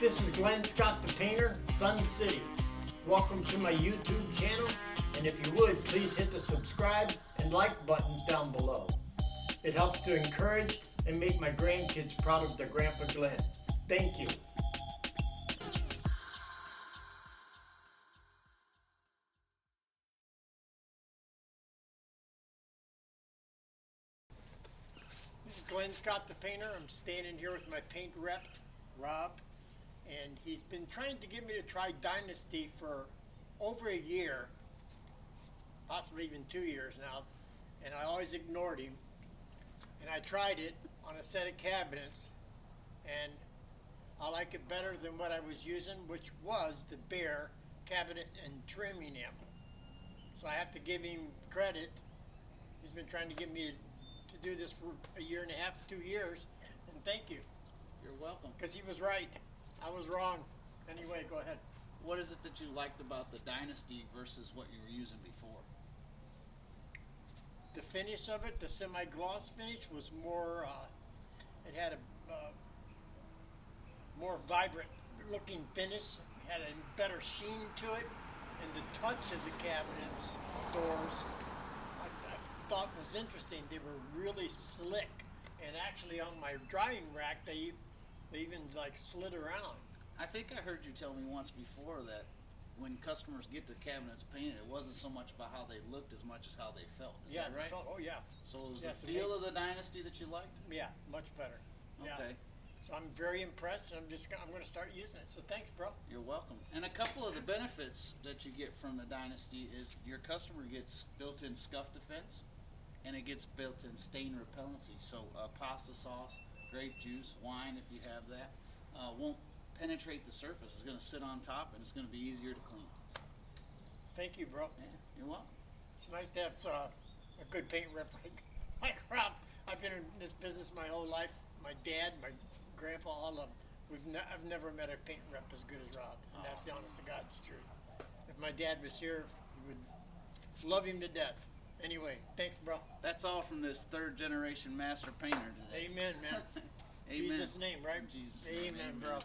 This is Glenn Scott the Painter, Sun City. Welcome to my YouTube channel, and if you would, please hit the subscribe and like buttons down below. It helps to encourage and make my grandkids proud of their Grandpa Glenn. Thank you. This is Glenn Scott the Painter. I'm standing here with my paint rep, Rob, and he's been trying to get me to try Dynasty for over a year, possibly even 2 years now, and I always ignored him. And I tried it on a set of cabinets, and I like it better than what I was using, which was the Behr cabinet and trim enamel. So I have to give him credit. He's been trying to get me to do this for a year and a half, 2 years, and thank you. You're welcome. Because he was right. I was wrong. Anyway, go ahead. What is it that you liked about the Dynasty versus what you were using before? The finish of it, the semi-gloss finish, was more, it had a more vibrant looking finish, it had a better sheen to it, and the touch of the cabinets, doors, I thought was interesting. They were really slick, and actually on my drying rack, they even like slid around. I think I heard you tell me once before that when customers get their cabinets painted, it wasn't so much about how they looked as much as how they felt. Is that right? Oh yeah. So it was Yeah, the feel of the Dynasty that you liked? Yeah, much better. Yeah. Okay. So I'm very impressed, and I'm going to start using it. So thanks, bro. You're welcome. And a couple of the benefits that you get from the Dynasty is your customer gets built-in scuff defense, and it gets built-in stain repellency. So pasta sauce, grape juice, wine, if you have that, won't penetrate the surface. It's going to sit on top, and it's going to be easier to clean. Thank you, bro. Yeah, you're welcome. It's nice to have a good paint rep like Rob. I've been in this business my whole life. My dad, my grandpa, all of them. I've never met a paint rep as good as Rob, and that's the honest to God's truth. If my dad was here, you would love him to death. Anyway, thanks, bro. That's all from this third-generation master painter today. Amen, man. Amen. Jesus' name, right? In Jesus' Amen, name, bro.